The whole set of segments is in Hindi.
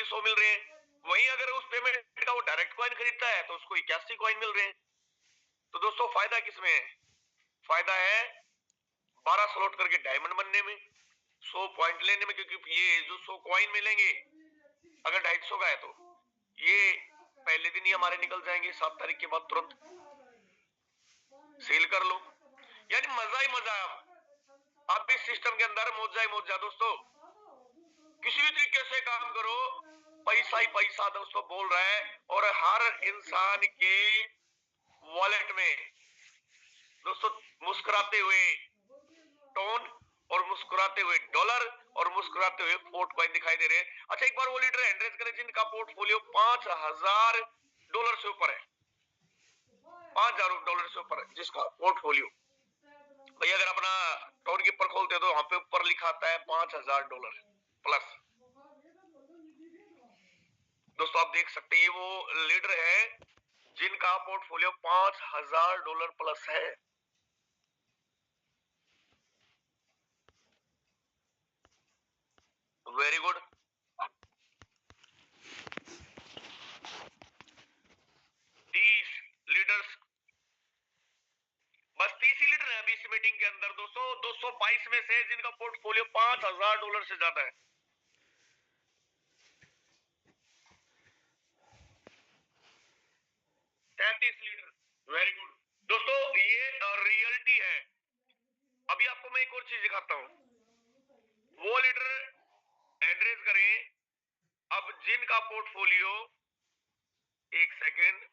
भी 100 मिल रहे हैं। वहीं अगर उस पेमेंट का वो डायरेक्ट कॉइन खरीदता है तो उसको 81 कॉइन मिल रहे हैं। तो दोस्तों फायदा किसमें है? फायदा है 12 स्लॉट करके डायमंड बनने में, 100 पॉइंट लेने में, क्योंकि ये जो 100 कॉइन मिलेंगे अगर 250 का है तो ये पहले दिन ही हमारे निकल जाएंगे, 7 तारीख के बाद तुरंत सेल कर लो। यानी मजा ही मजा है। आप इस सिस्टम के अंदर मौजा ही मौजा दोस्तों, किसी भी तरीके से काम करो, पैसा ही पैसा दोस्तों बोल रहा है। और हर इंसान के वॉलेट में दोस्तों मुस्कुराते हुए टोन और मुस्कुराते हुए डॉलर और मुस्कुराते हुए फोर्ट कॉइन दिखाई दे रहे हैं। अच्छा, एक बार वो लीडर एड्रेस करें जिनका पोर्टफोलियो $5000 से ऊपर है, $5000 से ऊपर है जिसका पोर्टफोलियो। भैया अगर अपना टोन कीपर खोलते तो वहां पे ऊपर लिखा आता है $5000 प्लस। दोस्तों आप देख सकते हैं ये वो लीडर है जिनका पोर्टफोलियो $5000 प्लस है। Very good. 30 लीडर्स, बस 30 ही लीडर है अभी इस मीटिंग के अंदर दोस्तों, 222 में से जिनका पोर्टफोलियो $5000 से ज्यादा है। 33 लीडर, वेरी गुड। दोस्तों ये रियलिटी है। अभी आपको मैं एक और चीज दिखाता हूं, वो लीडर एड्रेस करें अब जिनका पोर्टफोलियो, एक सेकेंड,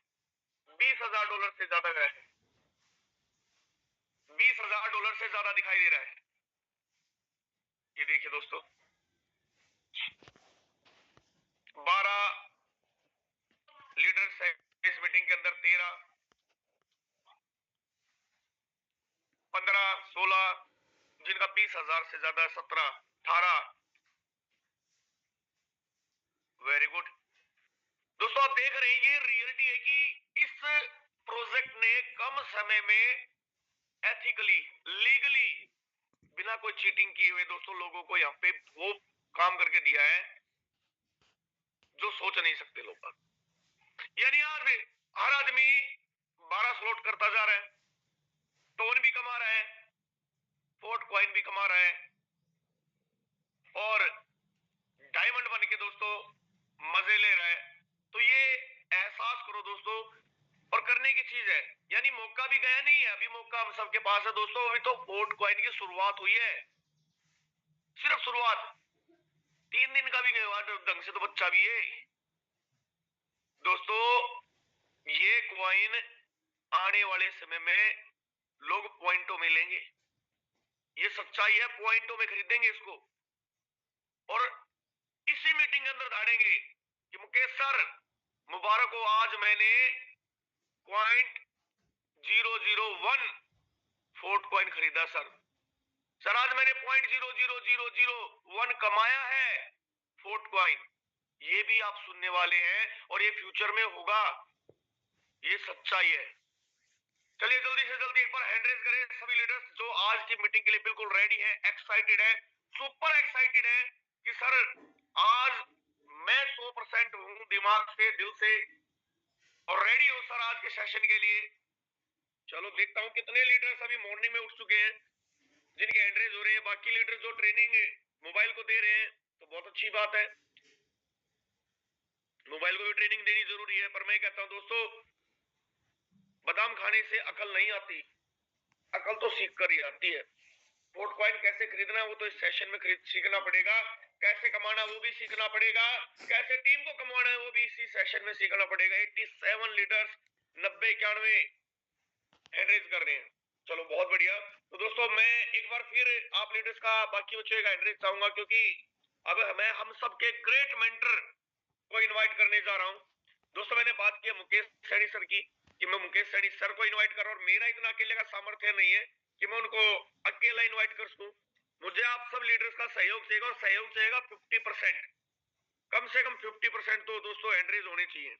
$20000 से ज्यादा का है, $20000 से ज्यादा दिखाई दे रहा है। ये देखिए दोस्तों, 12 लीडर्स है इस मीटिंग के अंदर, 13, 15, 16 जिनका 20,000 से ज्यादा, 17, 18, वेरी गुड। दोस्तों आप देख रहे हैं ये रियलिटी है कि इस प्रोजेक्ट ने कम समय में एथिकली, लीगली, बिना कोई चीटिंग किए हुए दोस्तों लोगों को यहाँ पे वो काम करके दिया है जो सोच नहीं सकते लोग। यानी आज हर आदमी 12 स्लॉट करता जा रहा है, टोन भी कमा रहा है, फोर्ट कॉइन भी कमा रहा है, और डायमंड बन के दोस्तों मजे ले रहा है। तो ये एहसास करो दोस्तों, और करने की चीज है। यानी मौका भी गया नहीं है, अभी मौका हम सबके पास है दोस्तों। अभी तो फोर्ट कॉइन की शुरुआत हुई है, सिर्फ शुरुआत, 3 दिन का भी गया ढंग से तो बच्चा भी है दोस्तों। ये कॉइन आने वाले समय में लोग पॉइंटों में लेंगे, ये सच्चाई है, पॉइंटों में खरीदेंगे इसको। और इसी मीटिंग के अंदर धाड़ेंगे कि मुकेश सर मुबारक हो, आज मैंने .001 फोर्ट कॉइन खरीदा सर आज मैंने .00001 कमाया है फोर्ट कॉइन। ये भी आप सुनने वाले हैं और ये फ्यूचर में होगा, ये सच्चाई है। चलिए जल्दी से जल्दी एक बार हैंड रेज करें सभी लीडर्स जो आज की मीटिंग के लिए बिल्कुल रेडी है, एक्साइटेड है, सुपर एक्साइटेड है कि सर आज मैं 100% हूं दिमाग से, दिल से, और रेडी हूं सर आज के सेशन के लिए। चलो देखता हूं कितने लीडर्स अभी मॉर्निंग में उठ चुके हैं जिनके हैंड रेज हो रहे हैं। बाकी लीडर्स जो ट्रेनिंग मोबाइल को दे रहे हैं तो बहुत अच्छी बात है, मोबाइल को भी ट्रेनिंग देनी जरूरी है। पर मैं कहता हूं दोस्तों, बादाम खाने से अकल नहीं आती, अकल तो सीख कर ही आती है। फोर्ट कॉइन कैसे खरीदना वो तो इस सेशन में सीखना पड़ेगा, कैसे कमाना वो भी सीखना पड़ेगा, कैसे टीम को कमाना है वो भी इसी सेशन में सीखना पड़ेगा। 87 लीडर्स 90-91 हैंड कर रहे हैं। चलो बहुत बढ़िया। तो दोस्तों मैं एक बार फिर आप लीडर्स का, बाकी बच्चों का एड्रेस चाहूंगा, क्योंकि अब मैं हम सबके ग्रेट मेंटर को इनवाइट करने जा रहा हूं। दोस्तों मैंने बात की मुकेश सैनी सर की कि मैं मुकेश सैनी सर को इनवाइट कर रहा हूं, और मेरा इतना अकेले का सामर्थ्य नहीं है कि मैं उनको अकेला इनवाइट कर सकूं। मुझे आप सब लीडर्स का सहयोग चाहिए, और सहयोग चाहिए 50%, कम से कम 50% तो दोस्तों एंट्रीज होने चाहिए।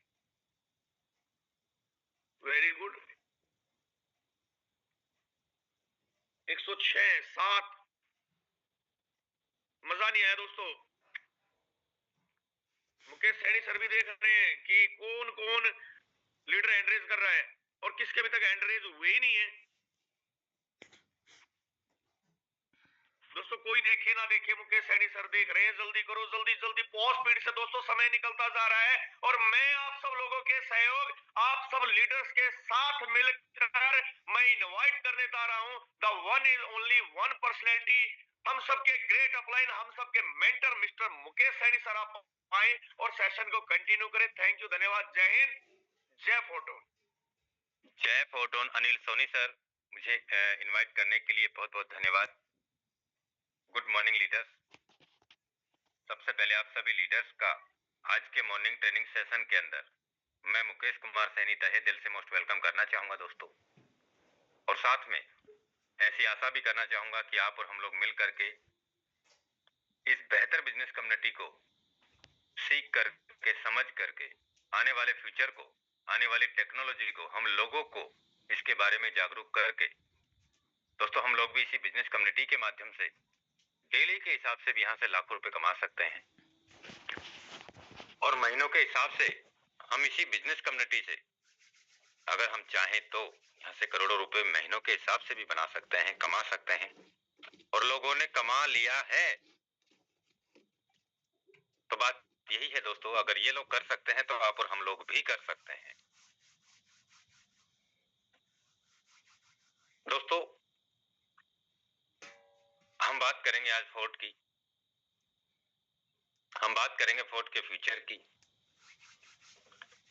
Very good. 106, 7, मजा नहीं आया दोस्तों। मुकेश सैनी सर भी देख रहे हैं कि कौन कौन लीडर हैंड रेज कर रहा है और किसके अभी तक हैंड रेज हुए ही नहीं है। दोस्तों कोई देखे ना देखे, मुकेश सैनी सर देख रहे हैं, जल्दी करो, जल्दी जल्दी, बहुत स्पीड से दोस्तों समय निकलता जा रहा है और मैं आप सब लोगों के सहयोग, आप सब लीडर्स के साथ मिलकर मैं इनवाइट करने जा रहा हूं the one is only one personality, हम सबके ग्रेट अपलाइन, हम सबके mentor mister Mukesh Saini sir आप आए और सेशन को कंटिन्यू करें। थैंक यू, धन्यवाद, जय हिंद, जय फोटोन। जय फोटोन। अनिल सोनी सर, मुझे इनवाइट करने के लिए बहुत बहुत धन्यवाद। Good morning leaders. सबसे पहले आप सभी लीडर्स का आज के मॉर्निंग ट्रेनिंग सेशन के अंदर मैं मुकेश कुमार सैनी तहे दिल से मोस्ट वेलकम करना चाहूंगा दोस्तों, और साथ में ऐसी आशा भी करना चाहूंगा कि आप और हम लोग मिल करके इस बेहतर बिजनेस कम्युनिटी को सीख करके, समझ करके, आने वाले फ्यूचर को, आने वाली टेक्नोलॉजी को, हम लोगों को इसके बारे में जागरूक करके दोस्तों हम लोग भी इसी बिजनेस कम्युनिटी के माध्यम से डेली के हिसाब से भी यहाँ से लाखों रुपए कमा सकते हैं और महीनों के हिसाब से हम इसी बिजनेस कम्युनिटी से अगर हम चाहें तो यहाँ से करोड़ों रुपए महीनों के हिसाब से भी बना सकते हैं, कमा सकते हैं, और लोगों ने कमा लिया है। तो बात यही है दोस्तों, अगर ये लोग कर सकते हैं तो आप और हम लोग भी कर सकते हैं। दोस्तों हम बात करेंगे आज फोर्ड की, हम बात करेंगे फोर्ड के फ्यूचर की,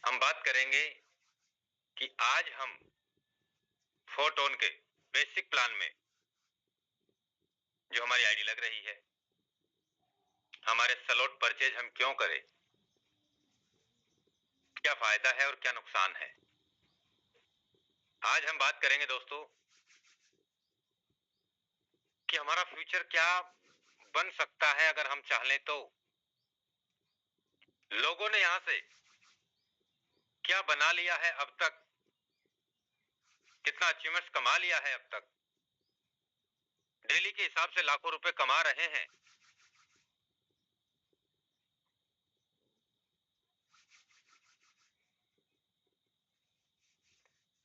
हम बात करेंगे कि आज हम फोर्टोन के बेसिक प्लान में जो हमारी आईडी लग रही है, हमारे स्लॉट परचेज हम क्यों करें, क्या फायदा है और क्या नुकसान है। आज हम बात करेंगे दोस्तों कि हमारा फ्यूचर क्या बन सकता है अगर हम चाह लें तो। लोगों ने यहां से क्या बना लिया है अब तक, कितना अचीवमेंट्स कमा लिया है अब तक, डेली के हिसाब से लाखों रुपए कमा रहे हैं।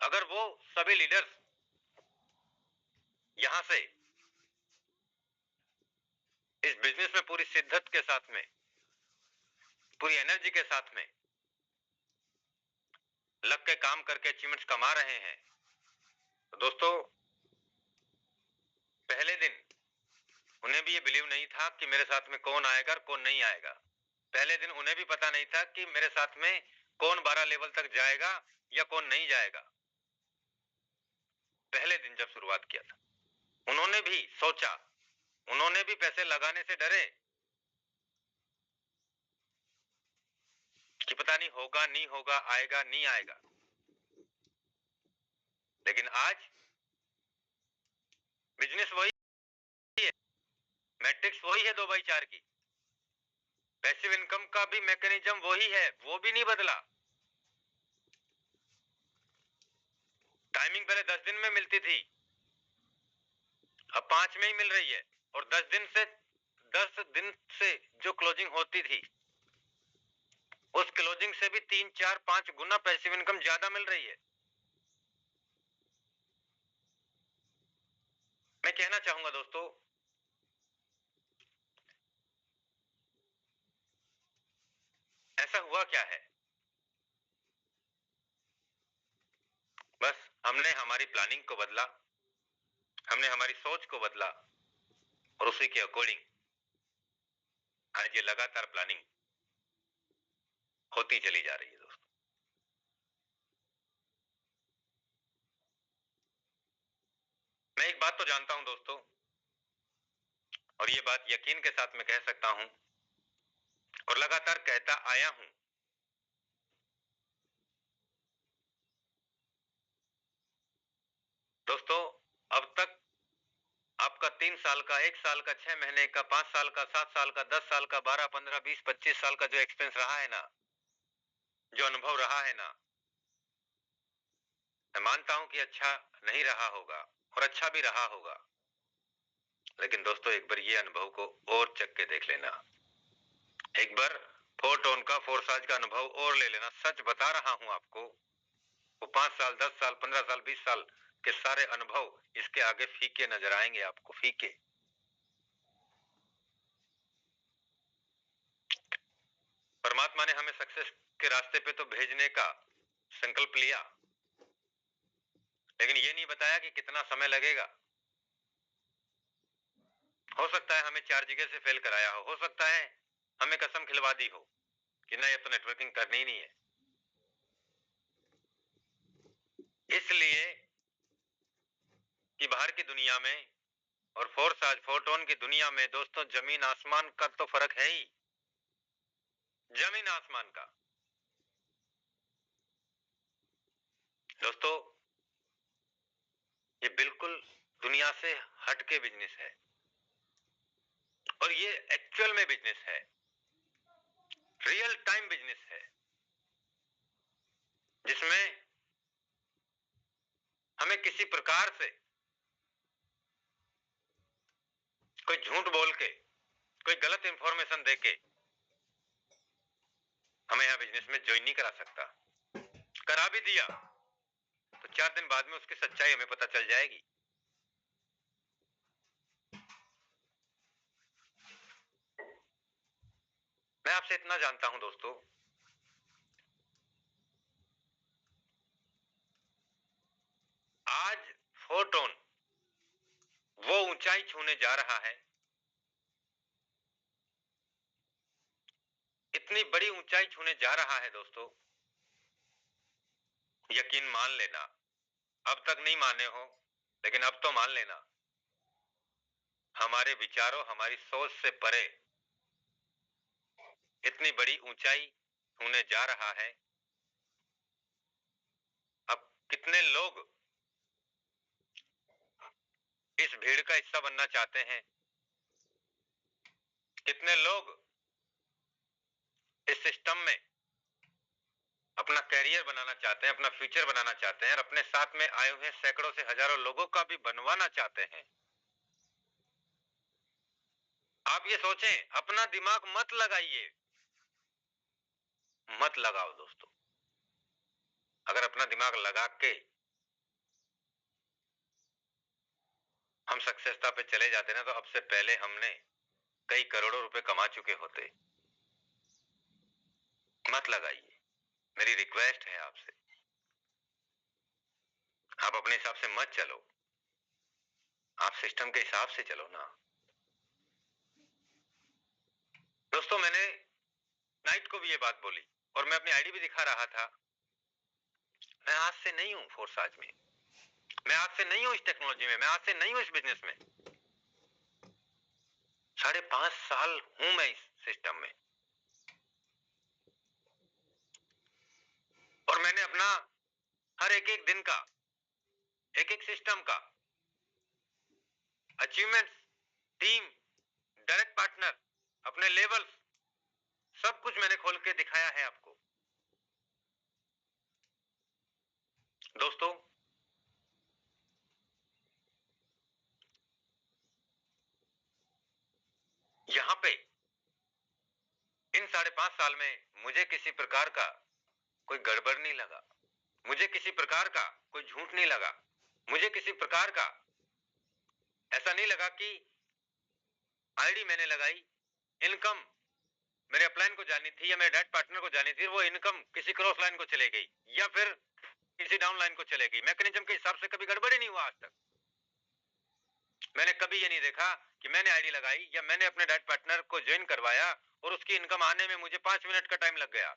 अगर वो सभी लीडर्स यहां से इस बिजनेस में पूरी शिद्दत के साथ में, पूरी एनर्जी के साथ में लग के काम करके अचीवमेंट्स कमा रहे हैं, तो दोस्तों पहले दिन उन्हें भी ये बिलीव नहीं था कि मेरे साथ में कौन आएगा और कौन नहीं आएगा। पहले दिन उन्हें भी पता नहीं था कि मेरे साथ में कौन 12 लेवल तक जाएगा या कौन नहीं जाएगा। पहले दिन जब शुरुआत किया था उन्होंने भी सोचा, उन्होंने भी पैसे लगाने से डरे कि पता नहीं होगा नहीं होगा, आएगा नहीं आएगा। लेकिन आज बिजनेस वही है, मैट्रिक्स वही है 2/4 की, पैसिव इनकम का भी मैकेनिज्म वही है, वो भी नहीं बदला। टाइमिंग पहले 10 दिन में मिलती थी, अब 5 में ही मिल रही है, और 10 दिन से जो क्लोजिंग होती थी उस क्लोजिंग से भी 3, 4, 5 गुना पैसिव इनकम ज्यादा मिल रही है। मैं कहना चाहूंगा दोस्तों, ऐसा हुआ क्या है, बस हमने हमारी प्लानिंग को बदला, हमने हमारी सोच को बदला और उसी के अकॉर्डिंग आज ये लगातार प्लानिंग होती चली जा रही है दोस्तों। मैं एक बात तो जानता हूं दोस्तों, और ये बात यकीन के साथ मैं कह सकता हूं और लगातार कहता आया हूं, दोस्तों अब तक आपका 3 साल का, 1 साल का, 6 महीने का, 5 साल का, 7 साल का, 10 साल का, 12, 15, 20, 25 साल का जो एक्सपीरियंस रहा है ना, जो अनुभव रहा है ना, मैं मानता हूं कि अच्छा नहीं रहा होगा और अच्छा भी रहा होगा, लेकिन दोस्तों एक बार ये अनुभव को और चख के देख लेना, एक बार फोटोन का, फोर्साज का अनुभव और ले लेना। सच बता रहा हूं आपको, वो 5 साल, 10 साल, 15 साल, 20 साल के सारे अनुभव इसके आगे फीके नजर आएंगे आपको, फीके। परमात्मा ने हमें सक्सेस के रास्ते पे तो भेजने का संकल्प लिया, लेकिन ये नहीं बताया कि कितना समय लगेगा। हो सकता है हमें 4 जगह से फेल कराया हो सकता है हमें कसम खिलवा दी हो कि नहीं, अब तो नेटवर्किंग करनी ही नहीं है। इसलिए कि बाहर की दुनिया में और फोर्साज, फोटोन की दुनिया में दोस्तों, जमीन आसमान का तो फर्क है ही, जमीन आसमान का। दोस्तों, ये बिल्कुल दुनिया से हटके बिजनेस है और ये एक्चुअल में बिजनेस है, रियल टाइम बिजनेस है, जिसमें हमें किसी प्रकार से कोई झूठ बोल के, कोई गलत इंफॉर्मेशन देके हमें यहां बिजनेस में ज्वाइन नहीं करा सकता। करा भी दिया तो 4 दिन बाद में उसकी सच्चाई हमें पता चल जाएगी। मैं आपसे इतना जानता हूं दोस्तों, आज फोटोन वो ऊंचाई छूने जा रहा है, इतनी बड़ी ऊंचाई छूने जा रहा है दोस्तों, यकीन मान लेना। अब तक नहीं माने हो, लेकिन अब तो मान लेना, हमारे विचारों, हमारी सोच से परे इतनी बड़ी ऊंचाई छूने जा रहा है। अब कितने लोग इस भीड़ का हिस्सा बनना चाहते हैं, कितने लोग इस सिस्टम में अपना कैरियर बनाना चाहते हैं, अपना फ्यूचर बनाना चाहते हैं और अपने साथ में आए हुए सैकड़ों से हजारों लोगों का भी बनवाना चाहते हैं। आप ये सोचें, अपना दिमाग मत लगाइए, मत लगाओ दोस्तों। अगर अपना दिमाग लगा के हम सक्सेसता पे चले जाते ना, तो अब से पहले हमने कई करोड़ों रुपए कमा चुके होते। मत लगाइए, मेरी रिक्वेस्ट है आपसे। आप अपने हिसाब से मत चलो, आप सिस्टम के हिसाब से चलो ना। दोस्तों, मैंने नाइट को भी ये बात बोली और मैं अपनी आईडी भी दिखा रहा था। मैं आज से नहीं हूं फोर्साज में, मैं आज से नहीं हूं इस टेक्नोलॉजी में, मैं आज से नहीं हूं इस बिजनेस में। 5.5 साल हूं मैं इस सिस्टम में और मैंने अपना हर एक एक दिन का, एक एक सिस्टम का अचीवमेंट्स, टीम, डायरेक्ट पार्टनर, अपने लेवल्स, सब कुछ मैंने खोल के दिखाया है आपको। दोस्तों, यहां पे इन 5.5 साल में मुझे किसी प्रकार का कोई गड़बड़ नहीं लगा, मुझे किसी प्रकार का कोई झूठ नहीं लगा, मुझे किसी प्रकार का ऐसा नहीं लगा कि आईडी मैंने लगाई, इनकम मेरे अपलाइन को जानी थी या मेरे डायरेक्ट पार्टनर को जानी थी, वो इनकम किसी क्रॉस लाइन को चले गई या फिर किसी डाउन लाइन को चले गई। मैकेनिज्म के हिसाब से कभी गड़बड़ी नहीं हुआ आज तक। मैंने कभी ये नहीं देखा कि मैंने आईडी लगाई या मैंने अपने डायरेक्ट पार्टनर को ज्वाइन करवाया और उसकी इनकम आने में मुझे 5 मिनट का टाइम लग गया।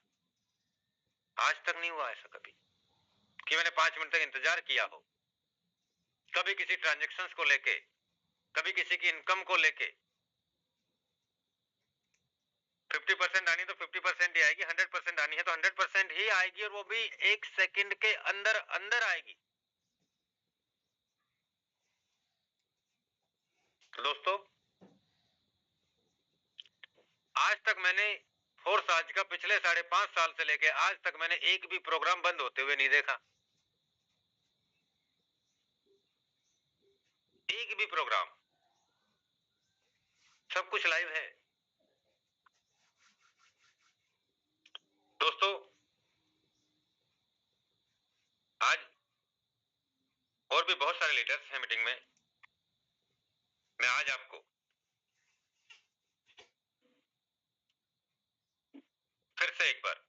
आज तक नहीं हुआ ऐसा कभी कि मैंने 5 मिनट तक इंतजार किया हो, कभी किसी ट्रांजेक्शन्स को लेके, कभी किसी की इनकम को लेके। 50% आनी तो 50% ही आएगी, 100% आनी है तो 100% ही आएगी और वो भी 1 सेकंड के अंदर अंदर आएगी। तो दोस्तों, आज तक मैंने फोर्साज का पिछले 5.5 साल से लेके आज तक मैंने एक भी प्रोग्राम बंद होते हुए नहीं देखा, एक भी प्रोग्राम। सब कुछ लाइव है। और भी बहुत सारे लीडर्स हैं मीटिंग में। मैं आज आपको फिर से एक बार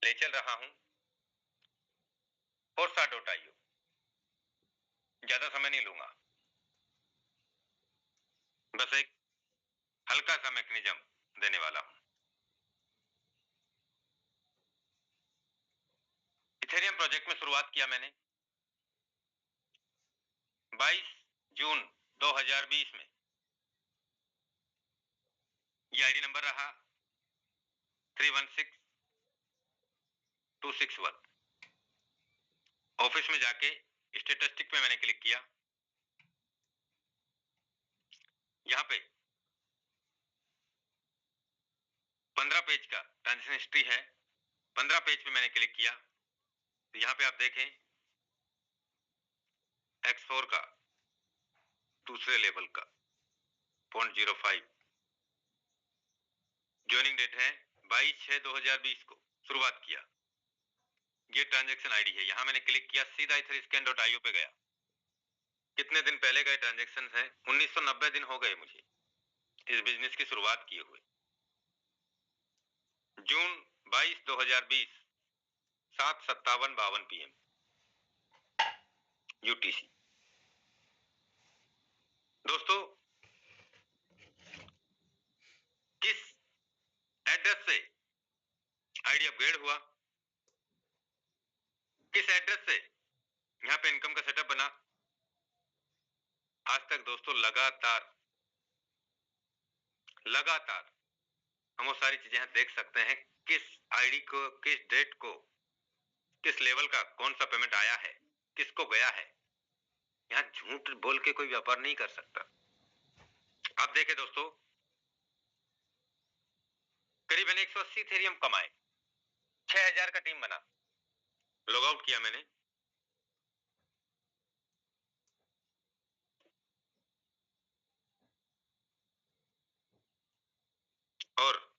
ले चल रहा हूं forza.io। ज्यादा समय नहीं लूंगा, बस एक हल्का सा मैकेनिज्म देने वाला हूं। इथेरियम प्रोजेक्ट में शुरुआत किया मैंने 22 जून 2020 में। ये आईडी नंबर रहा 316261। ऑफिस में जाके स्टेटिस्टिक में मैंने क्लिक किया। यहां पे 15 पेज का ट्रांजेक्शन हिस्ट्री है। 15 पेज पे मैंने क्लिक किया तो यहां पे आप देखें X4 का दूसरे लेवल का 0.05 ज्वाइनिंग डेट है 22/6/2020 को शुरुआत किया। ये ट्रांजैक्शन आईडी है। यहां मैंने क्लिक किया, सीधा etherscan.io पे गया। कितने दिन पहले का ट्रांजैक्शन है? 1990 दिन हो गए मुझे इस बिजनेस की शुरुआत किए हुए। जून 22 2020 7:57-52 PM UTC। दोस्तों, किस एड्रेस से आईडी अपग्रेड हुआ, किस एड्रेस से यहां पे इनकम का सेटअप बना, आज तक दोस्तों लगातार हम वो सारी चीजें देख सकते हैं। किस आईडी को, किस डेट को, किस लेवल का कौन सा पेमेंट आया है, किसको गया है। यहां झूठ बोल के कोई व्यापार नहीं कर सकता। आप देखें दोस्तों, करीबन 180 इथेरियम कमाए, 6000 का टीम बना। लॉग आउट किया मैंने। और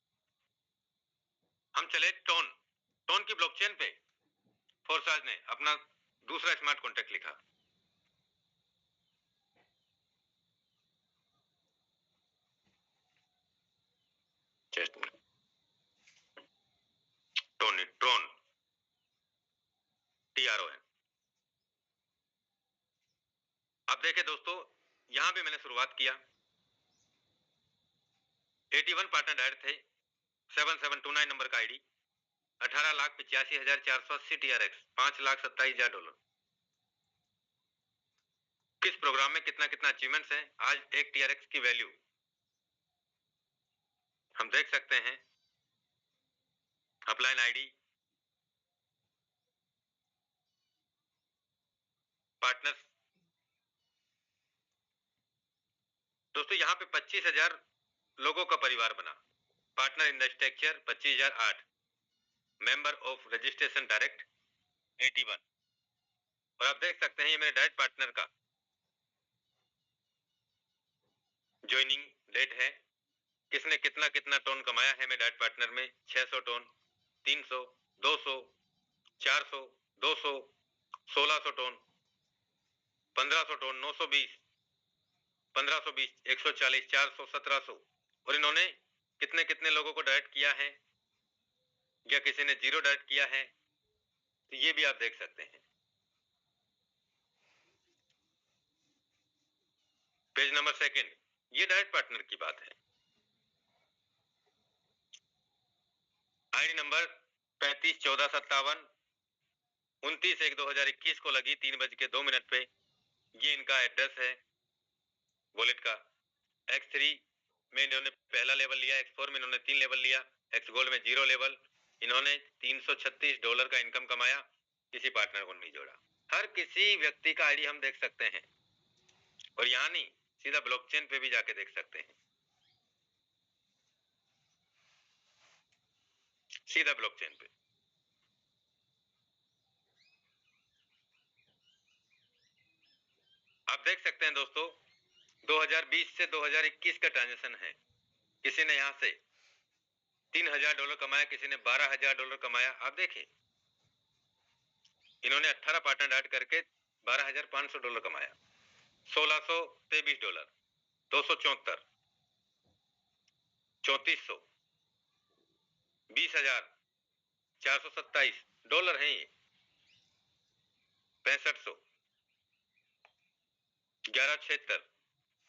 हम चले टोन की ब्लॉकचेन पे। फोर्साज ने अपना दूसरा स्मार्ट कॉन्ट्रैक्ट लिखा। ट्रोन TRON। अब देखें दोस्तों, यहां भी मैंने शुरुआत किया। 81 पार्टनर डायरेक्ट थे। 7729 नंबर का आईडी, 18,85,480 TRX, $5,27,000। किस प्रोग्राम में कितना कितना अचीवमेंट्स हैं, आज एक TRX की वैल्यू हम देख सकते हैं। Upline ID, partners. दोस्तों यहां पे 25,000 लोगों का परिवार बना। Partner in the structure 25,008। Member of registration direct 81। और आप देख सकते हैं ये मेरे डायरेक्ट पार्टनर का ज्वाइनिंग डेट है। किसने कितना कितना टोन कमाया है मेरे डायरेक्ट पार्टनर में? 600 टोन, 300, 200, 400, 200, 1600 टोन, 1500 टोन, 920, 1520, 140, 400, 1700। और इन्होंने कितने कितने लोगों को डायरेक्ट किया है, या किसी ने जीरो डायरेक्ट किया है, तो ये भी आप देख सकते हैं। पेज नंबर 2, ये डायरेक्ट पार्टनर की बात है। आईडी नंबर 351457 29/1/2021 को लगी 3:02 पे। ये इनका एड्रेस है वॉलेट का। X3 में इन्होंने पहला लेवल लिया, X4 में इन्होंने 3 लेवल लिया, X गोल्ड में 0 लेवल। इन्होंने $336 का इनकम कमाया, किसी पार्टनर को नहीं जोड़ा। हर किसी व्यक्ति का आईडी हम देख सकते हैं, और यहां नहीं, सीधा ब्लॉकचेन पे भी जाके देख सकते हैं। सीधा ब्लॉकचेन पे आप देख सकते हैं दोस्तों, 2020 से 2021 का ट्रांजेक्शन है। किसी ने यहां से $3,000 कमाया, किसी ने $12,000 कमाया। आप देखिए, इन्होंने 18 पार्टनर ऐड करके $12,500 कमाया, $1,623, 274, 3,400, $20,427 हैं ये, 6500, 1176,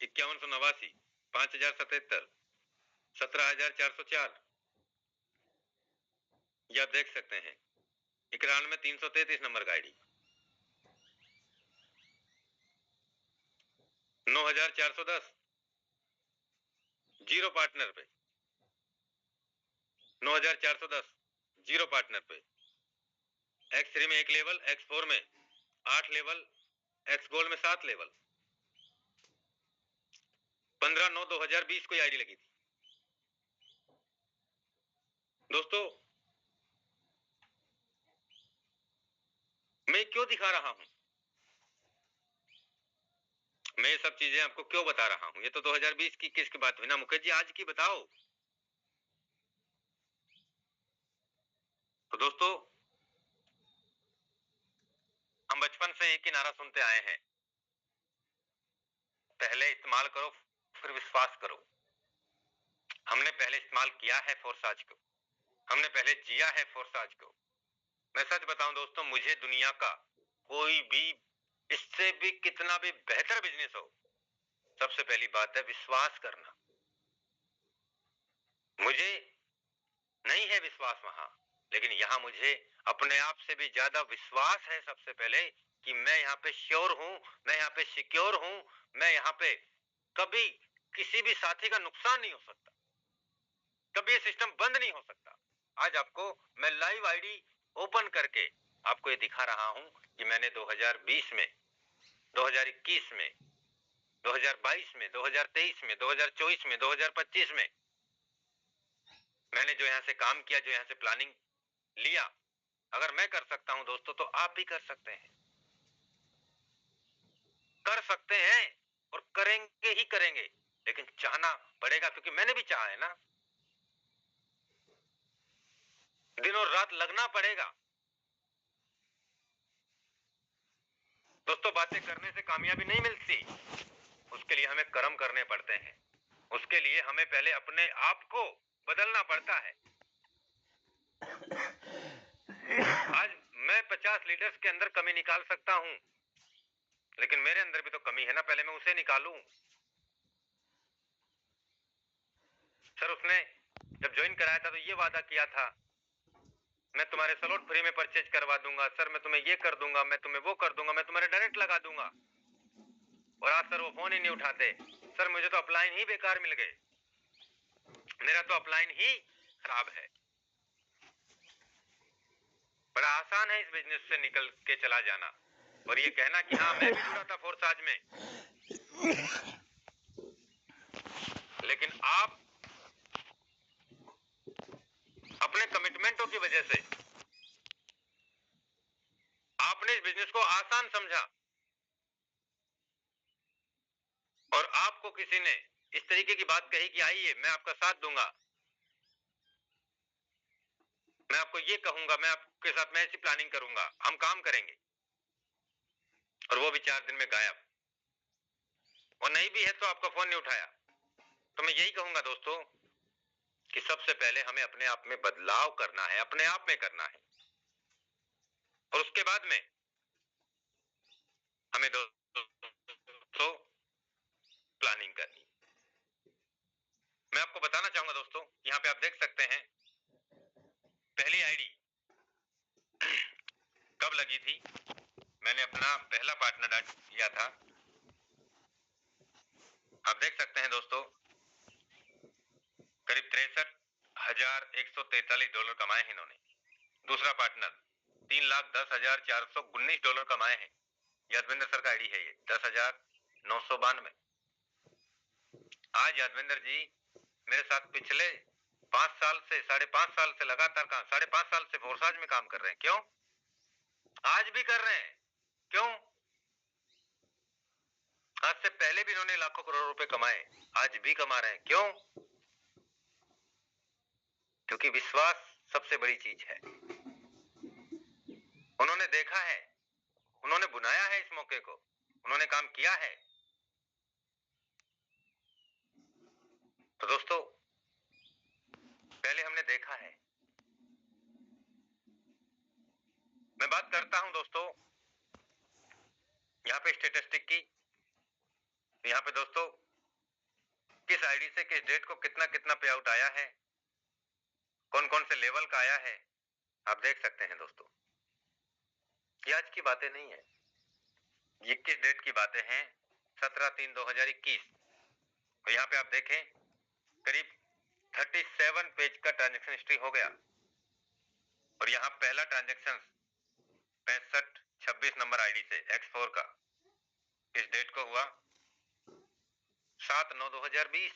5189, 5,077, 17,404। ये आप देख सकते हैं। 91,333 नंबर का आईडी, 9,410, जीरो पार्टनर पे, 9,410 जीरो पार्टनर पे। X3 में 1 लेवल, X4 में 8 लेवल, X गोल्ड में 7 लेवल। 15/9/2020 को आईडी लगी थी। दोस्तों, मैं क्यों दिखा रहा हूं, मैं ये सब चीजें आपको क्यों बता रहा हूं? ये तो 2020 की किसकी बात हुई ना मुकेश जी, आज की बताओ। तो दोस्तों, हम बचपन से एक ही नारा सुनते आए हैं, पहले इस्तेमाल करो फिर विश्वास करो। हमने पहले इस्तेमाल किया है फोर्साज को, हमने पहले जिया है फोर्साज को। मैं सच बताऊं दोस्तों, मुझे दुनिया का कोई भी, इससे भी कितना भी बेहतर बिजनेस हो, सबसे पहली बात है विश्वास करना। मुझे नहीं है विश्वास वहां, लेकिन यहां मुझे अपने आप से भी ज्यादा विश्वास है सबसे पहले, कि मैं यहाँ पे श्योर हूं, मैं यहाँ पे सिक्योर हूं, मैं यहाँ पे कभी किसी भी साथी का नुकसान नहीं हो सकता, कभी ये सिस्टम बंद नहीं हो सकता। आज आपको मैं लाइव आईडी ओपन करके आपको ये दिखा रहा हूं कि मैंने 2020 में, 2021 में, 2022 में, 2023 में, 2024 में, 2025 में मैंने जो यहां से काम किया, जो यहां से प्लानिंग लिया, अगर मैं कर सकता हूं दोस्तों, तो आप भी कर सकते हैं, कर सकते हैं और करेंगे ही करेंगे। लेकिन चाहना पड़ेगा, क्योंकि मैंने भी चाहा है ना, दिन और रात लगना पड़ेगा। दोस्तों, बातें करने से कामयाबी नहीं मिलती, उसके लिए हमें कर्म करने पड़ते हैं, उसके लिए हमें पहले अपने आप को बदलना पड़ता है। आज मैं 50 लीडर्स के अंदर कमी निकाल सकता हूं, लेकिन मेरे अंदर भी तो कमी है ना, पहले मैं उसे निकालूं। सर, उसने जब ज्वाइन कराया था तो ये वादा किया था, मैं तुम्हारे सलोट फ्री में परचेज करवा दूंगा, सर मैं तुम्हें ये कर दूंगा, मैं तुम्हें वो कर दूंगा, मैं तुम्हारे डायरेक्ट लगा दूंगा। और आज सर वो फोन ही नहीं उठाते। सर मुझे तो अपलाइन ही बेकार मिल गए, मेरा तो अपलाइन ही खराब है। बड़ा आसान है इस बिजनेस से निकल के चला जाना और ये कहना कि हाँ मैं भी जुड़ा था फोर्साज में, लेकिन आप अपने कमिटमेंटों की वजह से आपने इस बिजनेस को आसान समझा और आपको किसी ने इस तरीके की बात कही कि आइए मैं आपका साथ दूंगा, मैं आपको ये कहूंगा, मैं आपके साथ मैं ऐसी प्लानिंग करूंगा, हम काम करेंगे, और वो भी 4 दिन में गायब। और नहीं भी है तो आपका फोन नहीं उठाया। तो मैं यही कहूंगा दोस्तों कि सबसे पहले हमें अपने आप में बदलाव करना है, अपने आप में करना है, और उसके बाद में हमें दोस्तों प्लानिंग करनी। मैं आपको बताना चाहूंगा दोस्तों, यहाँ पे आप देख सकते हैं पहली आईडी कब लगी थी। मैंने अपना पहला पार्टनर ऐड किया था, आप देख सकते हैं दोस्तों, करीब $63,143 कमाए हैं इन्होंने। दूसरा पार्टनर $3,10,419 कमाए हैं, यादविंदर सर का आईडी है ये, 10,992। आज यादविंदर जी मेरे साथ पिछले 5 साल से, 5.5 साल से लगातार काम, 5.5 साल से फोर्साज में काम कर रहे हैं। क्यों? आज भी कर रहे हैं। क्यों? आज से पहले भी इन्होंने लाखों करोड़ रुपए कमाए, आज भी कमा रहे हैं। क्यों? क्योंकि विश्वास सबसे बड़ी चीज है। उन्होंने देखा है, उन्होंने बुनाया है इस मौके को, उन्होंने काम किया है। तो दोस्तों, पहले हमने देखा है। मैं बात करता हूं दोस्तों यहां पे स्टेटिस्टिक की। यहां पे दोस्तों किस आईडी से किस डेट को कितना कितना पे आउट आया है, कौन कौन से लेवल का आया है, आप देख सकते हैं दोस्तों। ये आज की बातें नहीं है, ये किस डेट की बातें हैं, 17/3/2021। और यहाँ पे आप देखें करीब 37 पेज का ट्रांजैक्शन हिस्ट्री हो गया। और यहाँ पहला ट्रांजैक्शन 6526 नंबर आईडी से X4 का इस डेट को हुआ 7/9/2020,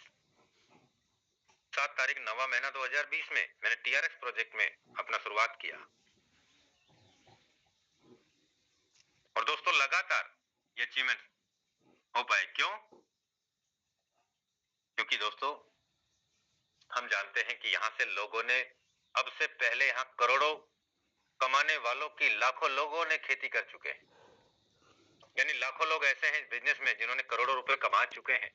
7 तारीख 9वां महीना 2020 में मैंने TRX प्रोजेक्ट में अपना शुरुआत किया। और दोस्तों लगातार ये अचीवमेंट हो पाए। क्यों? क्योंकि दोस्तों हम जानते हैं कि यहां से लोगों ने, अब से पहले यहां करोड़ों कमाने वालों की लाखों लोगों ने खेती कर चुके हैं। यानी लाखों लोग ऐसे हैं इस बिजनेस में जिन्होंने करोड़ों रुपए कमा चुके हैं।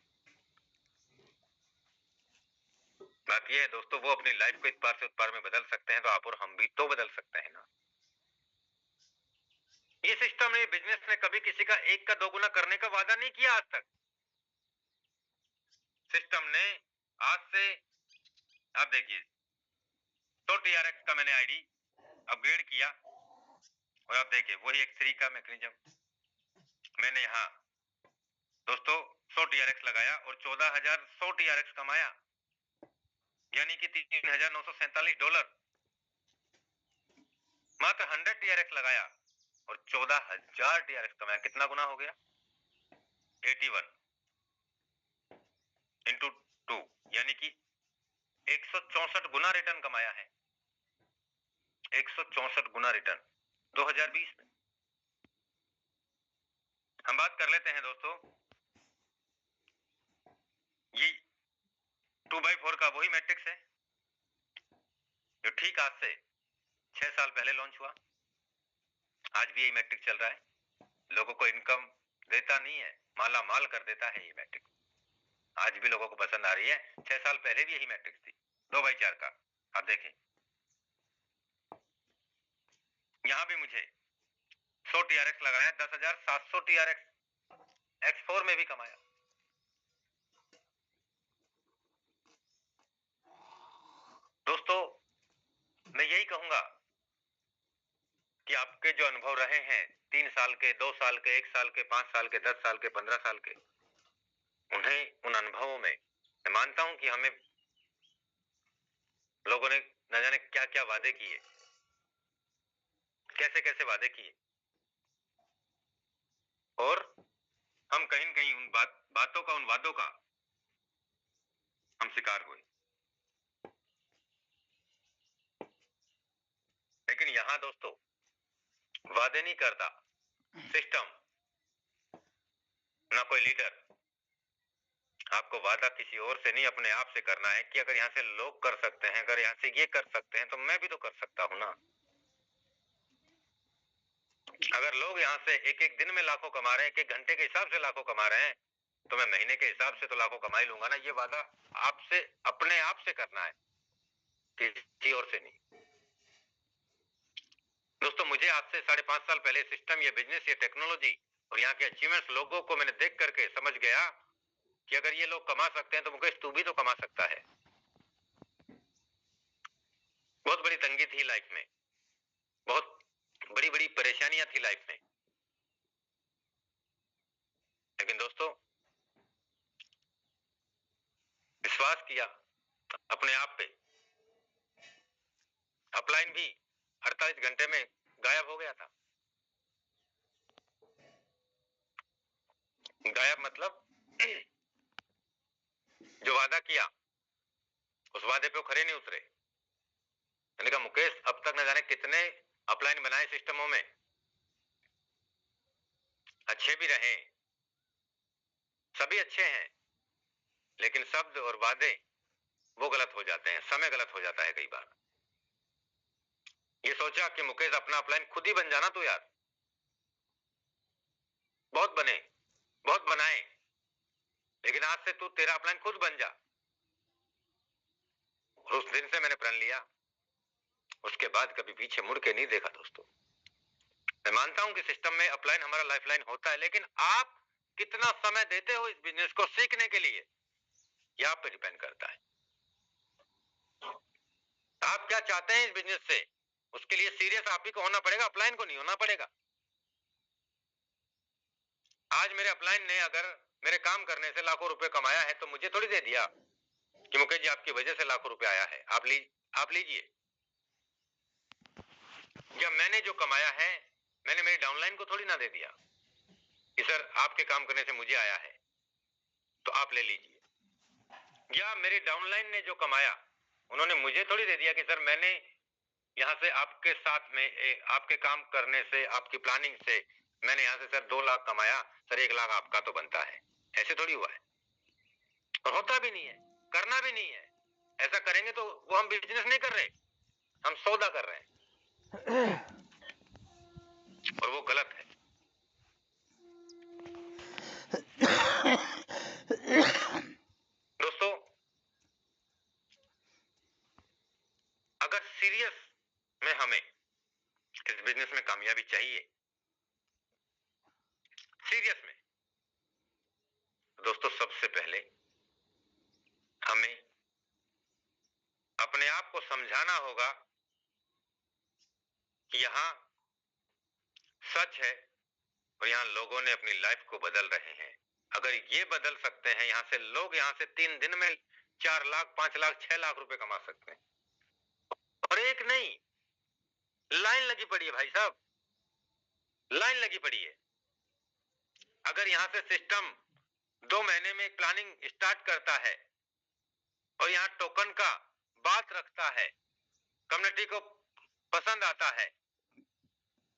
बात यह है दोस्तों, वो अपनी लाइफ को इस पार से उस पार में बदल सकते हैं, तो आप और हम भी तो बदल सकते हैं ना। ये सिस्टम ने, बिजनेस ने कभी किसी का एक का दोगुना करने का वादा नहीं किया आज तक। सिस्टम ने आज से, आप देखिए, तो TRX का मैंने आईडी अपग्रेड किया और आप देखिए वही X3 का मैकेनिज्म मैंने यहाँ दोस्तों 100 TRX लगाया और 14,100 TRX कमाया, यानी कि $3,947। मात्र 100 TRX लगाया और 14,000 TRX कमाया। कितना गुना हो गया? 81 इंटू 2, यानी कि 164 गुना रिटर्न कमाया है। 164 गुना रिटर्न 2020 में। हम बात कर लेते हैं दोस्तों, ये 2x4 का वही मैट्रिक्स है जो ठीक आज से 6 साल पहले लॉन्च हुआ। आज भी यही मैट्रिक्स चल रहा है। लोगों को इनकम देता नहीं है, माला माल कर देता है ये मैट्रिक्स। आज भी लोगों को पसंद आ रही है। 6 साल पहले भी यही मैट्रिक्स थी 2x4 का। आप देखें यहां भी मुझे 100 TRX लगाया, 10,700 TRX X4 में भी कमाया। दोस्तों मैं यही कहूंगा कि आपके जो अनुभव रहे हैं 3 साल के, 2 साल के, 1 साल के, 5 साल के, 10 साल के, 15 साल के, उन्हें उन अनुभवों में मैं मानता हूं कि हमें लोगों ने न जाने क्या क्या वादे किए, कैसे कैसे वादे किए, और हम कहीं न कहीं उन बातों का, उन वादों का हम शिकार हुए। लेकिन यहां दोस्तों वादे नहीं करता सिस्टम, ना कोई लीडर। आपको वादा किसी और से नहीं, अपने आप से करना है कि अगर यहां से लोग कर सकते हैं, अगर यहां से ये कर सकते हैं, तो मैं भी तो कर सकता हूं ना। अगर लोग यहां से एक एक दिन में लाखों कमा रहे हैं, एक एक घंटे के हिसाब से लाखों कमा रहे हैं, तो मैं महीने के हिसाब से तो लाखों कमा ही लूंगा ना। ये वादा आपसे, अपने आप से करना है, किसी और से नहीं। दोस्तों मुझे आज से 5.5 साल पहले सिस्टम, ये बिजनेस, ये टेक्नोलॉजी और यहाँ के अचीवमेंट्स लोगों को मैंने देख करके समझ गया कि अगर ये लोग कमा सकते हैं तो मुकेश तू भी तो कमा सकता है। बहुत बड़ी तंगी थी लाइफ में, बहुत बड़ी बड़ी परेशानियां थी लाइफ में, लेकिन दोस्तों विश्वास किया अपने आप पे। अपलाइन भी 48 घंटे में गायब हो गया था। गायब मतलब जो वादा किया उस वादे पे वो खरे नहीं उतरे। मैंने कहा मुकेश अब तक न जाने कितने अपलाइन बनाए सिस्टमों में, अच्छे भी रहे, सभी अच्छे हैं, लेकिन शब्द और वादे वो गलत हो जाते हैं, समय गलत हो जाता है कई बार। ये सोचा कि मुकेश अपना अपलाइन खुद ही बन जाना तू यार, बहुत बने, बहुत बनाए, लेकिन आज से तू तेरा अपलाइन खुद बन जा। और उस दिन से मैंने प्रण लिया, उसके बाद कभी पीछे मुड़ के नहीं देखा दोस्तों। मैं मानता हूं कि सिस्टम में अपलाइन हमारा लाइफलाइन होता है, लेकिन आप कितना समय देते हो इस बिजनेस को सीखने के लिए, यह आप पे डिपेंड करता है। आप क्या चाहते हैं इस बिजनेस से, उसके लिए सीरियस आप ही को होना पड़ेगा, अपलाइन को नहीं होना पड़ेगा। आज मेरे अपलाइन ने अगर मेरे काम करने से लाखों रुपए कमाया है तो मुझे थोड़ी दे दिया कि मुकेश जी आपकी वजह से लाखों रुपए आया है, आप लीजिए। या मैंने जो कमाया है मैंने मेरी डाउनलाइन को थोड़ी ना दे दिया कि सर आपके काम करने से मुझे आया है तो आप ले लीजिए। या मेरी डाउनलाइन ने जो कमाया उन्होंने मुझे थोड़ी दे दिया कि सर मैंने यहाँ से आपके साथ में आपके काम करने से, आपकी प्लानिंग से मैंने यहाँ से सर 2 लाख कमाया, सर 1 लाख आपका तो बनता है। ऐसे थोड़ी हुआ है, और होता भी नहीं है, करना भी नहीं है। ऐसा करेंगे तो वो हम बिजनेस नहीं कर रहे, हम सौदा कर रहे हैं, और वो गलत है। दोस्तों, अगर सीरियस में हमें इस बिजनेस में कामयाबी चाहिए, सीरियस में, दोस्तों सबसे पहले हमें अपने आप को समझाना होगा कि यहां सच है और यहां लोगों ने अपनी लाइफ को बदल रहे हैं। अगर ये बदल सकते हैं, यहां से लोग यहां से 3 दिन में 4 लाख, 5 लाख, 6 लाख रुपए कमा सकते हैं। और एक नहीं, लाइन लगी पड़ी है भाई साहब, लाइन लगी पड़ी है। अगर यहां से सिस्टम 2 महीने में एक प्लानिंग स्टार्ट करता है और यहां टोकन का बात रखता है, कम्युनिटी को पसंद आता है,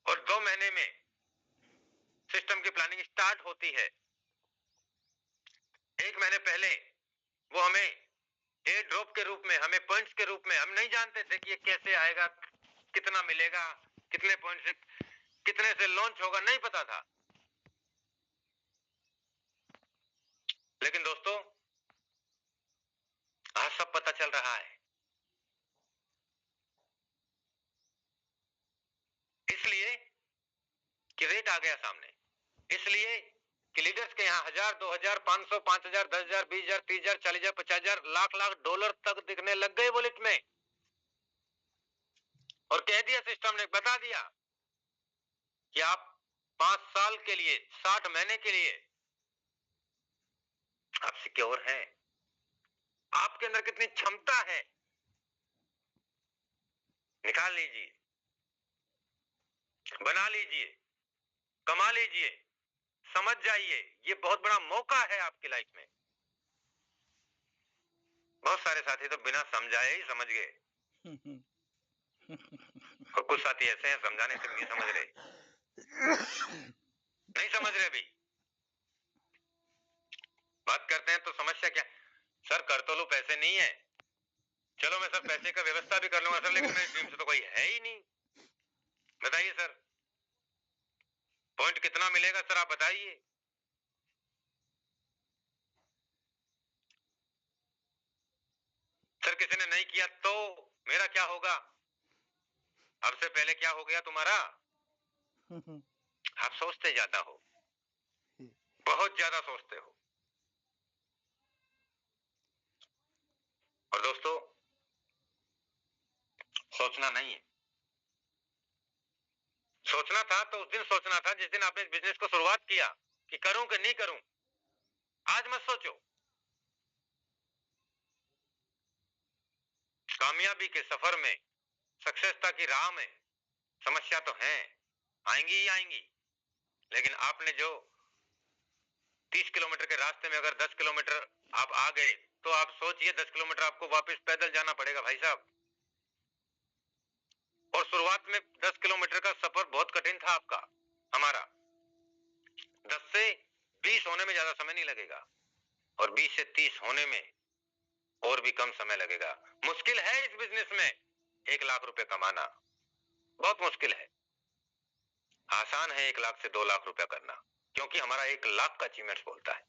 और 2 महीने में सिस्टम की प्लानिंग स्टार्ट होती है, 1 महीने पहले वो हमें एयर ड्रॉप के रूप में, हमें पॉइंट्स के रूप में, हम नहीं जानते थे कि ये कैसे आएगा, कितना मिलेगा, कितने पॉइंट से, कितने से लॉन्च होगा, नहीं पता था। लेकिन दोस्तों आज सब पता चल रहा है। इसलिए कि रेट आ गया सामने, इसलिए कि लीडर्स के यहाँ 1000, 2000, 500, 5000, 10,000, 20,000, 30,000, 40,000, 50,000, लाख लाख डॉलर तक दिखने लग गए वॉलेट में। और कह दिया सिस्टम ने, बता दिया कि आप 5 साल के लिए, 60 महीने के लिए आप सिक्योर हैं। आपके अंदर कितनी क्षमता है निकाल लीजिए, बना लीजिए, कमा लीजिए, समझ जाइए, ये बहुत बड़ा मौका है आपकी लाइफ में। बहुत सारे साथी तो बिना समझाए ही समझ गए, और कुछ साथी ऐसे हैं समझाने से भी नहीं समझ रहे, नहीं समझ रहे। भी बात करते हैं तो समस्या क्या, सर कर तो लो, पैसे नहीं है, चलो मैं सर पैसे का व्यवस्था भी कर लूंगा सर, लेकिन मेरी टीम से तो कोई है ही नहीं। बताइए सर पॉइंट कितना मिलेगा, सर आप बताइए। सर किसी ने नहीं किया तो मेरा क्या होगा, अब से पहले क्या हो गया तुम्हारा। आप सोचते ज्यादा हो, बहुत ज्यादा सोचते हो। और दोस्तों सोचना नहीं है, सोचना था तो उस दिन सोचना था जिस दिन आपने इस बिजनेस को शुरुआत किया कि करूं कि नहीं करूं। आज मत सोचो। कामयाबी के सफर में, सक्सेसता की राह में समस्या तो है, आएंगी ही आएंगी, लेकिन आपने जो 30 किलोमीटर के रास्ते में अगर 10 किलोमीटर आप आ गए तो आप सोचिए 10 किलोमीटर आपको वापस पैदल जाना पड़ेगा भाई साहब। और शुरुआत में 10 किलोमीटर का सफर बहुत कठिन था आपका, हमारा 10 से 20 होने में ज्यादा समय नहीं लगेगा, और 20 से 30 होने में और भी कम समय लगेगा। मुश्किल है इस बिजनेस में 1 लाख रुपए कमाना, बहुत मुश्किल है। आसान है 1 लाख से 2 लाख रुपया करना, क्योंकि हमारा 1 लाख का अचीवमेंट बोलता है।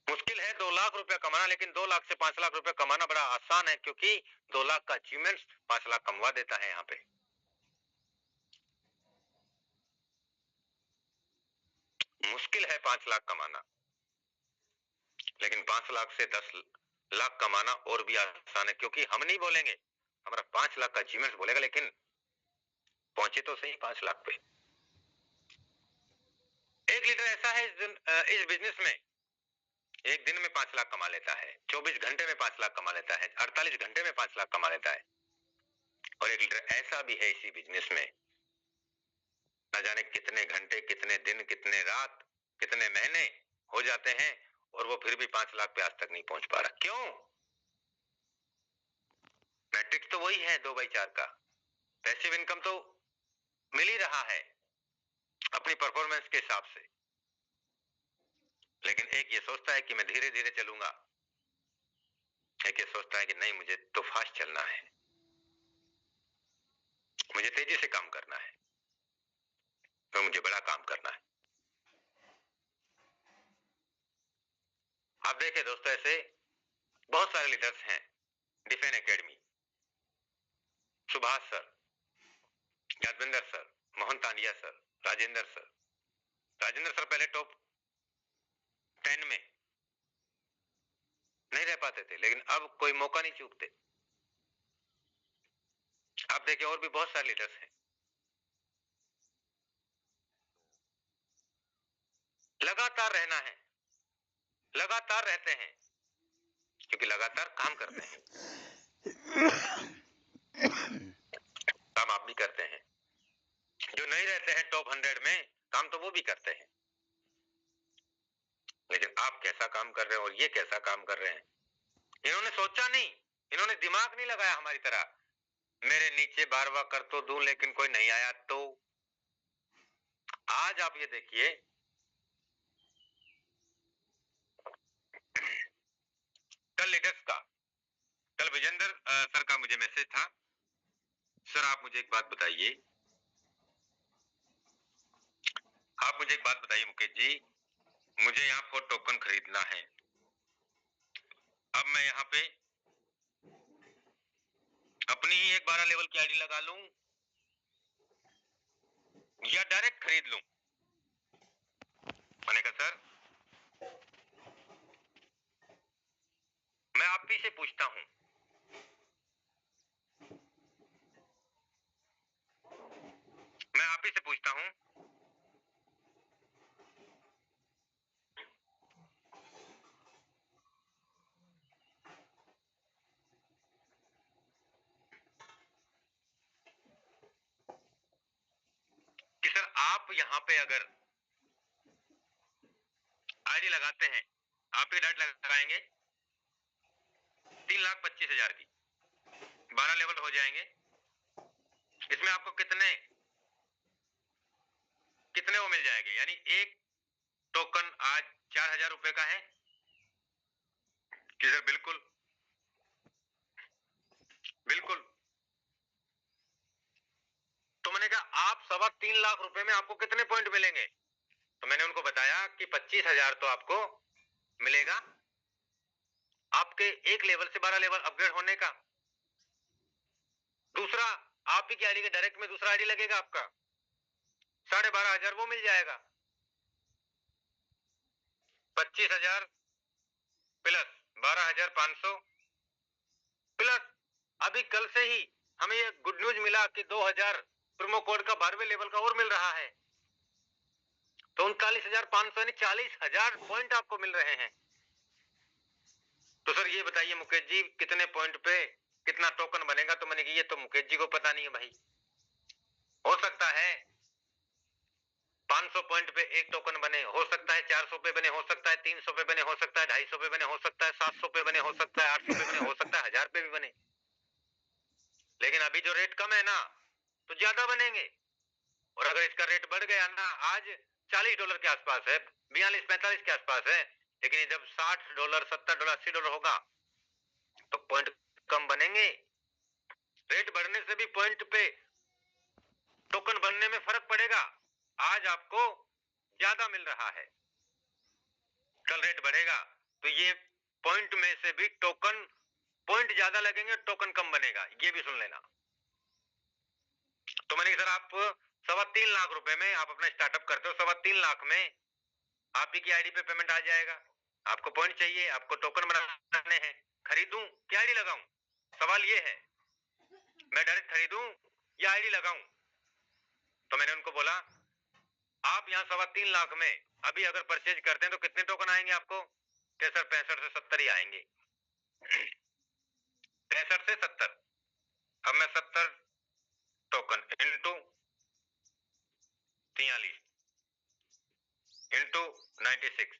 मुश्किल है 2 लाख रुपया कमाना, लेकिन 2 लाख से 5 लाख रुपया कमाना बड़ा आसान है, क्योंकि 2 लाख का अचीवमेंट 5 लाख कमवा देता है। यहाँ पे मुश्किल है 5 लाख कमाना, लेकिन 5 लाख से 10 लाख कमाना और भी आसान है, क्योंकि हम नहीं बोलेंगे, हमारा 5 लाख का अचीवमेंट बोलेगा, लेकिन पहुंचे तो सही 5 लाख पे। एक लीडर ऐसा है इस बिजनेस में, एक दिन में 5 लाख कमा लेता है, 24 घंटे में 5 लाख कमा लेता है, 48 घंटे में 5 लाख कमा लेता है। और एक लीडर ऐसा भी है इसी बिजनेस में, न जाने कितने घंटे, कितने दिन, कितने रात, कितने महीने हो जाते हैं और वो फिर भी 5 लाख पे आज तक नहीं पहुंच पा रहा। क्यों? मैट्रिक्स तो वही है 2/4 का, पैसिव इनकम तो मिल ही रहा है अपनी परफॉर्मेंस के हिसाब से, लेकिन एक ये सोचता है कि मैं धीरे धीरे चलूंगा, एक ये सोचता है कि नहीं मुझे तो फास्ट चलना है, मुझे तेजी से काम करना है, तो मुझे बड़ा काम करना है। आप देखें दोस्तों, ऐसे बहुत सारे लीडर्स हैं। Defence academy, Subhash sir, Yadvinder sir, Mohan Tandia sir, Rajendra sir. Rajendra sir पहले टॉप 10 में नहीं रह पाते थे, लेकिन अब कोई मौका नहीं चूकते। आप देखें और भी बहुत सारे लीडर्स हैं। लगातार रहना है, लगातार रहते हैं, क्योंकि लगातार काम करते हैं, काम आप भी करते हैं। जो नहीं रहते हैं टॉप 100 में, काम तो वो भी करते हैं, लेकिन आप कैसा काम कर रहे हैं और ये कैसा काम कर रहे हैं, इन्होंने सोचा नहीं, इन्होंने दिमाग नहीं लगाया हमारी तरह। मेरे नीचे बारवा कर तो दूं, लेकिन कोई नहीं आया तो। आज आप ये देखिए, कल लीडर्स का, कल विजेंद्र सर का मुझे मैसेज था, सर आप मुझे एक बात बताइए, आप मुझे एक बात बताइए मुकेश जी, मुझे यहाँ पर टोकन खरीदना है। अब मैं यहाँ पे अपनी ही एक 12 लेवल की आईडी लगा लूं या डायरेक्ट खरीद लूं? मैंने कहा सर, मैं आप ही से पूछता हूं, मैं आप ही से पूछता हूं, कि सर आप यहाँ पे अगर आईडी लगाते हैं, आप ही डायरेक्ट लगाएंगे 3,25,000 की, 12 लेवल हो जाएंगे। इसमें आपको कितने कितने वो मिल जाएंगे, यानी एक टोकन आज 4,000 रुपए का है कि सर? बिल्कुल बिल्कुल। तो मैंने कहा आप 3.25 लाख रुपए में आपको कितने पॉइंट मिलेंगे? तो मैंने उनको बताया कि 25,000 तो आपको मिलेगा आपके एक लेवल से 12 लेवल अपग्रेड होने का। दूसरा, आप ही की आईडी के डायरेक्ट में दूसरा आईडी लगेगा आपका, 12,500 वो मिल जाएगा। 25,000 प्लस 12,500 प्लस अभी कल से ही हमें ये गुड न्यूज मिला कि 2,000 प्रोमो कोड का 12वें लेवल का और मिल रहा है, तो 39,500 यानी 40,000 पॉइंट आपको मिल रहे हैं। तो सर ये बताइए मुकेश जी, कितने पॉइंट पे कितना टोकन बनेगा? तो मैंने कहा ये तो मुकेश जी को पता नहीं है भाई, हो सकता है 500 पॉइंट पे एक टोकन बने, हो सकता है 400 पे बने, हो सकता है 300 पे बने, हो सकता है 250 पे बने, हो सकता है 700 पे बने, हो सकता है 800 पे बने, हो सकता है 1000 पे भी बने। लेकिन अभी जो रेट कम है ना, तो ज्यादा बनेंगे। और अगर इसका रेट बढ़ गया ना, आज $40 के आसपास है, 42-45 के आसपास है, लेकिन ये जब $60, $70, $80 होगा तो पॉइंट कम बनेंगे। रेट बढ़ने से भी पॉइंट पे टोकन बनने में फर्क पड़ेगा। आज आपको ज्यादा मिल रहा है, कल रेट बढ़ेगा तो ये पॉइंट में से भी टोकन पॉइंट ज्यादा लगेंगे, टोकन कम बनेगा, ये भी सुन लेना। तो मैंने सर आप 3.25 लाख रुपए में आप अपना स्टार्टअप करते हो, 3.25 लाख में आप ही की आईडी पे पेमेंट आ जाएगा। आपको पॉइंट चाहिए, आपको टोकन बनाने हैं, खरीदूं क्या आईडी लगाऊं? सवाल ये है, मैं डायरेक्ट खरीदूं या आईडी लगाऊं? तो मैंने उनको बोला आप यहाँ 3.25 लाख में अभी अगर परचेज करते हैं तो कितने टोकन आएंगे आपको? कि सर 65 से 70 ही आएंगे। 65 से 70। अब मैं 70 टोकन इंटू 43 इंटू 96,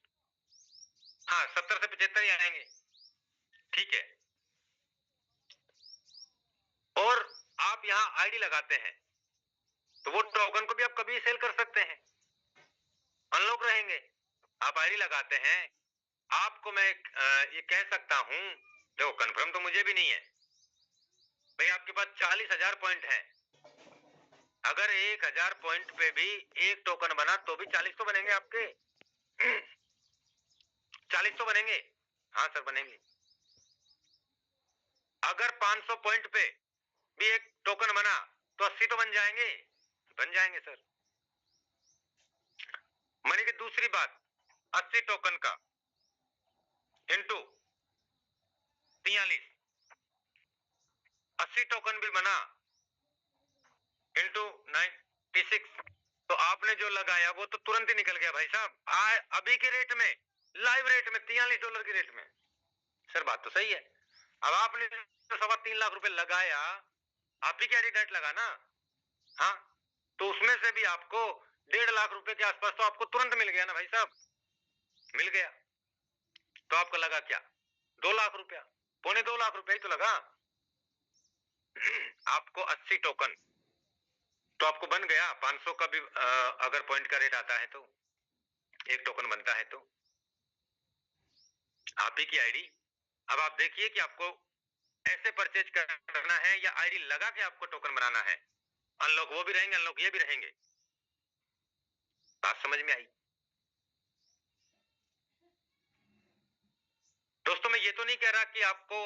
हाँ 70 से 75 ही आएंगे, ठीक है। और आप यहाँ आईडी लगाते हैं तो वो टोकन को भी आप कभी सेल कर सकते हैं, अनलॉक रहेंगे। आप आईडी लगाते हैं, आपको मैं ये कह सकता हूं, देखो कंफर्म तो मुझे भी नहीं है भाई, आपके पास 40,000 पॉइंट हैं, अगर 1,000 पॉइंट पे भी एक टोकन बना तो भी 40 तो बनेंगे आपके। 40 तो बनेंगे, हाँ सर बनेंगे। अगर 500 पॉइंट पे भी एक टोकन बना तो 80 तो बन जाएंगे, बन जाएंगे सर। माने कि दूसरी बात, 80 टोकन का इंटू 43, 80 टोकन भी बना इंटू 96, तो आपने जो लगाया वो तो तुरंत ही निकल गया भाई साहब। अभी के रेट में, लाइव रेट में, $43 के रेट में। सर बात तो सही है। अब आपने तो 3.25 लाख रुपए लगाया, आप ही क्या रेट लगा ना, हाँ, तो उसमें से भी आपको 1.5 लाख रुपए के आसपास तो आपको तुरंत मिल गया ना भाई साहब, मिल गया। तो आपका लगा क्या? 2 लाख रुपया, 2.25 लाख रुपया ही तो लगा। आपको 80 टोकन तो आपको बन गया 500 का भी, अगर पॉइंट का रेट आता है तो एक टोकन बनता है तो आप ही की आईडी। अब आप देखिए कि आपको ऐसे परचेज करना है या आईडी लगा के आपको टोकन बनाना है। अनलॉक वो भी रहेंगे, अनलॉक ये भी रहेंगे। बात समझ में आई? दोस्तों मैं ये तो नहीं कह रहा कि आपको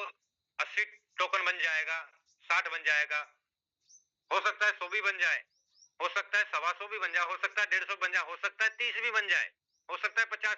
80 टोकन बन जाएगा, 60 बन जाएगा, हो सकता है 100 भी बन जाए, हो सकता है 125 भी बन जाए, हो सकता है 150 बन जाए, हो सकता है 30 भी बन जाए, हो सकता है 50